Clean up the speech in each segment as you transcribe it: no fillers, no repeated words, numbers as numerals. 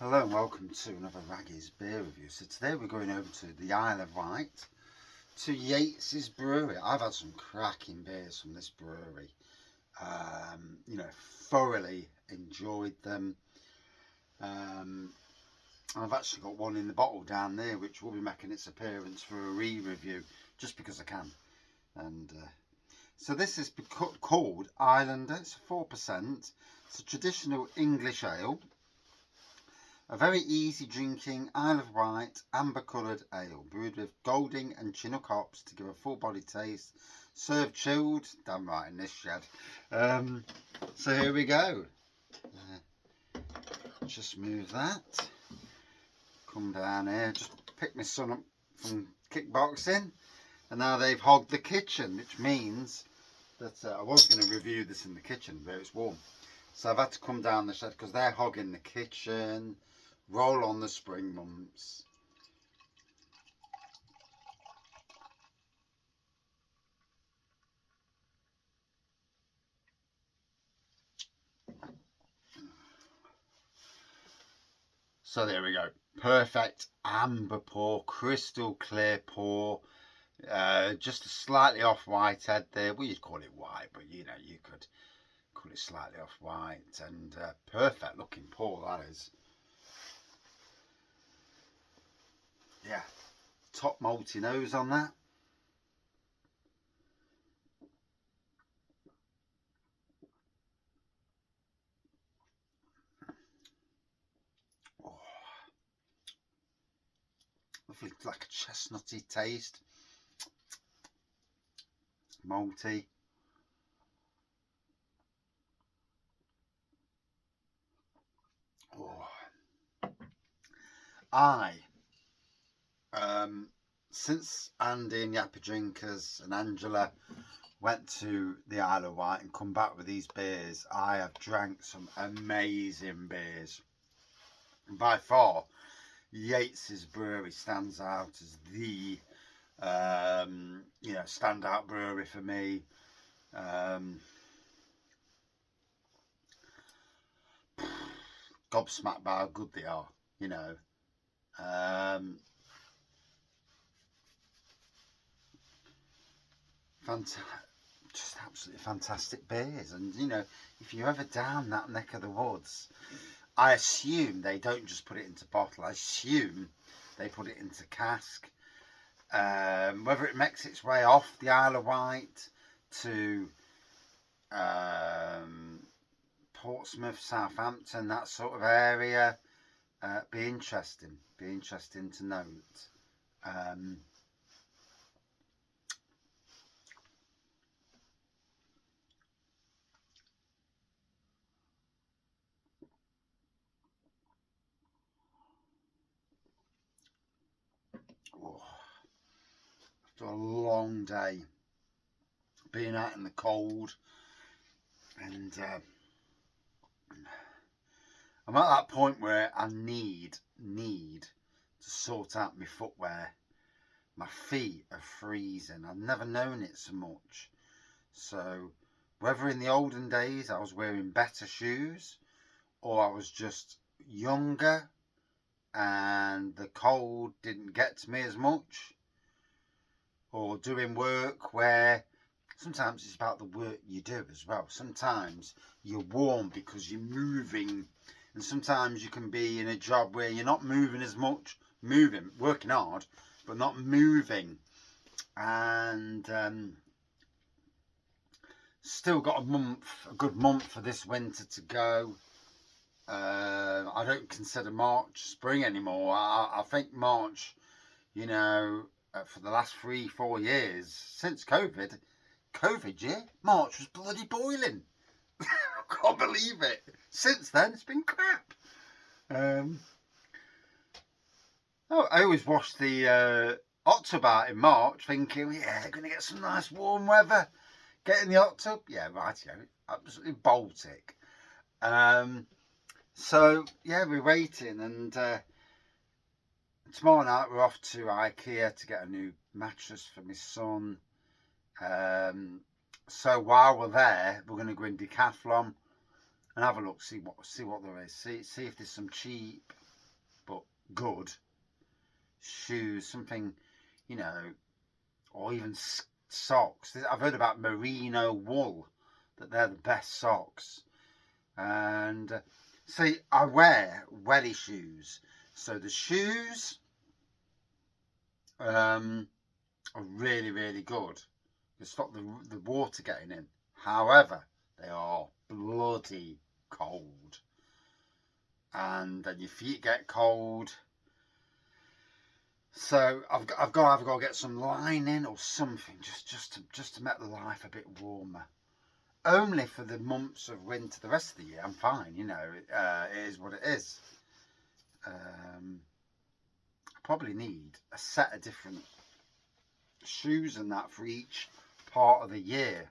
Hello and welcome to another Raggy's beer review. So today we're going over to the Isle of Wight, to Yates Brewery. I've had some cracking beers from this brewery. Thoroughly enjoyed them. I've actually got one in the bottle down there which will be making its appearance for a re-review just because I can. And so this is called Islander. It's 4%. It's a traditional English ale. A very easy drinking Isle of Wight amber coloured ale brewed with Golding and Chinook hops to give a full body taste. Served chilled, damn right in this shed. So here we go. Just move that. Come down here. Just pick my son up from kickboxing, and now they've hogged the kitchen, which means that I was going to review this in the kitchen, but it's warm. So I've had to come down the shed because they're hogging the kitchen. Roll on the spring months. So there we go. Perfect amber pour, crystal clear pour. Just a slightly off white head there. Well, you'd call it white, but you could call it slightly off white. And perfect looking pour, that is. Yeah, top malty nose on that. Oh, lovely, like a chestnutty taste. Malty. Oh. Since Andy and Yappa Drinkers and Angela went to the Isle of Wight and come back with these beers, I have drank some amazing beers. And by far, Yates Brewery stands out as the standout brewery for me. Gobsmacked by how good they are, just absolutely fantastic beers. And if you're ever down that neck of the woods, I assume they don't just put it into bottle. I assume they put it into cask. Whether it makes its way off the Isle of Wight to Portsmouth, Southampton, that sort of area, be interesting to note. After a long day being out in the cold, and I'm at that point where I need to sort out my footwear. My feet are freezing. I've never known it so much. So whether in the olden days I was wearing better shoes, or I was just younger and the cold didn't get to me as much, or doing work where sometimes it's about the work you do as well. Sometimes you're warm because you're moving, and sometimes you can be in a job where you're not moving as much, working hard, but not moving. And still got a good month for this winter to go. I don't consider March spring anymore. I think March, for the last 3-4 years since COVID year, March was bloody boiling. I can't believe it. Since then, it's been crap. I always watch the hot tub out in March, thinking, yeah, they're going to get some nice warm weather. Get in the hot tub, yeah, right, absolutely Baltic. So yeah, we're waiting, and tomorrow night we're off to IKEA to get a new mattress for my son. So while we're there, we're going to go in Decathlon and have a look, see what there is, see if there's some cheap good shoes, something, you know, or even socks. I've heard about merino wool, that they're the best socks. And see, I wear welly shoes, so the shoes are really, really good. They stop the water getting in. However, they are bloody cold, and then your feet get cold. So I've got to get some lining or something, just to make the life a bit warmer. Only for the months of winter. The rest of the year, I'm fine. You know, it is what it is. I probably need a set of different shoes and that for each part of the year.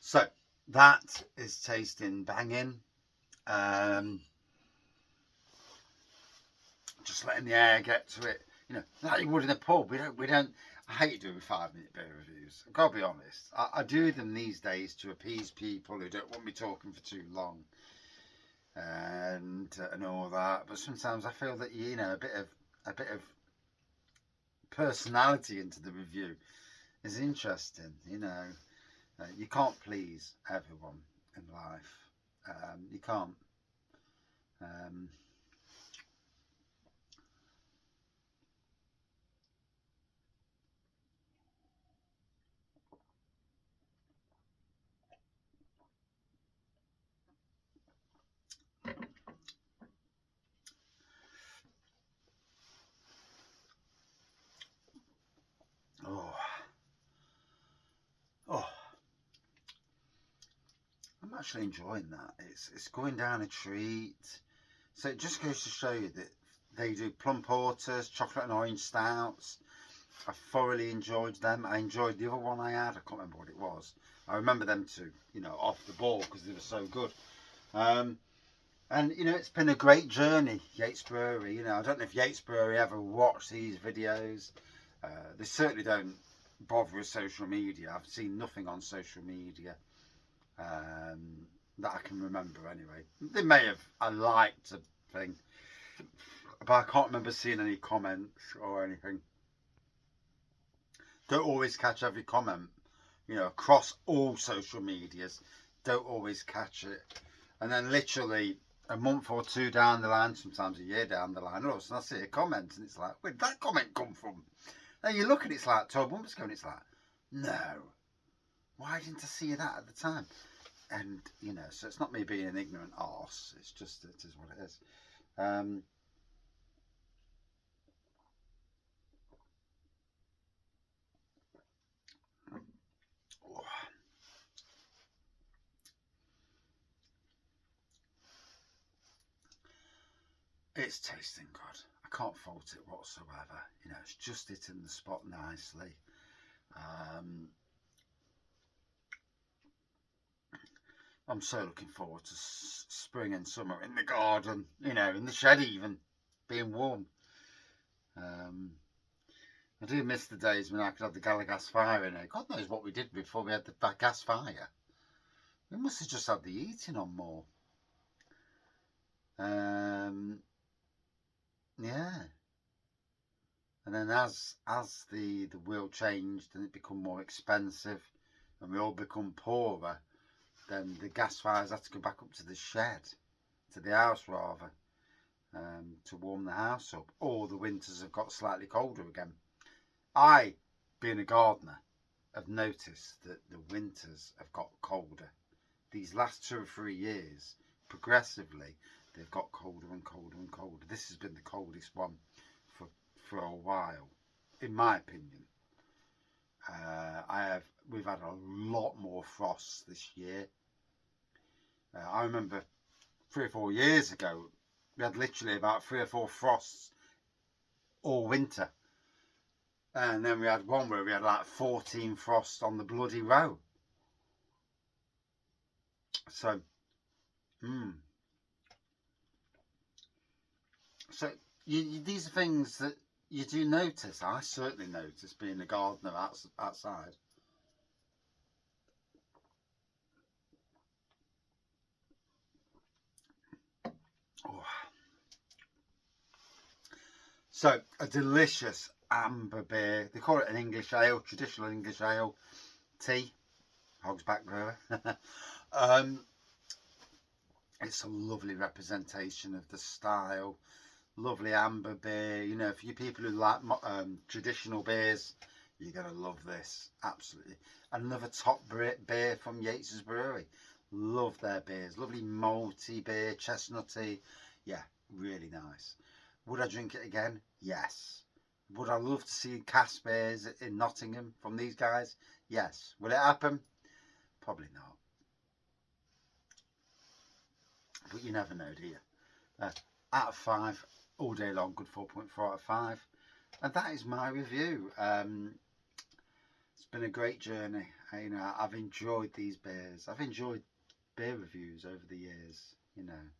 So that is tasting banging. Just letting the air get to it, you know, like you would in a pub. We don't. I hate doing 5-minute beer reviews. I've got to be honest. I do them these days to appease people who don't want me talking for too long, and all that. But sometimes I feel that, you know, a bit of personality into the review is interesting. You know, you can't please everyone in life. You can't. Oh, oh. I'm actually enjoying that. It's going down a treat. So it just goes to show you that they do plum porters, chocolate and orange stouts. I thoroughly enjoyed them. I enjoyed the other one I had. I can't remember what it was. I remember them two, you know, off the ball because they were so good. And, you know, it's been a great journey, Yates Brewery. You know, I don't know if Yates Brewery ever watch these videos. They certainly don't bother with social media. I've seen nothing on social media that I can remember anyway. They may have, I liked a thing, but I can't remember seeing any comments or anything. Don't always catch every comment, you know, across all social medias. Don't always catch it. And then literally a month or two down the line, sometimes a year down the line, all of a sudden I see a comment and it's like, where did that comment come from? And you look and it's like 12 months ago and it's like, no, why didn't I see that at the time? And, you know, so it's not me being an ignorant arse. It's just, it is what it is. It's tasting good. I can't fault it whatsoever. You know, it's just hitting the spot nicely. I'm so looking forward to spring and summer in the garden, you know, in the shed even, being warm. I do miss the days when I could have the gas fire in it. God knows what we did before we had the gas fire. We must have just had the heating on more. Yeah. And then as the world changed and it become more expensive and we all become poorer, then the gas fires had to go back up to the shed, to the house rather, to warm the house up. Or the winters have got slightly colder again. I, being a gardener, have noticed that the winters have got colder. These last 2 or 3 years, progressively, they've got colder and colder and colder. This has been the coldest one for a while, in my opinion. We've had a lot more frosts this year. I remember 3 or 4 years ago, we had literally about 3 or 4 frosts all winter. And then we had one where we had like 14 frosts on the bloody row. So, So these are things that you do notice. I certainly notice being a gardener outside. Oh. So a delicious amber beer. They call it an English ale, traditional English ale. Tea, Hogsback Brewer. It's a lovely representation of the style. Lovely amber beer. You know, for you people who like traditional beers, you're going to love this. Absolutely. Another top beer from Yates Brewery. Love their beers. Lovely malty beer, chestnutty. Yeah, really nice. Would I drink it again? Yes. Would I love to see cask beers in Nottingham from these guys? Yes. Will it happen? Probably not. But you never know, do you? Out of 5, all day long, good 4.4 out of 5. And that is my review. It's been a great journey. You know, I've enjoyed these beers. I've enjoyed beer reviews over the years, you know.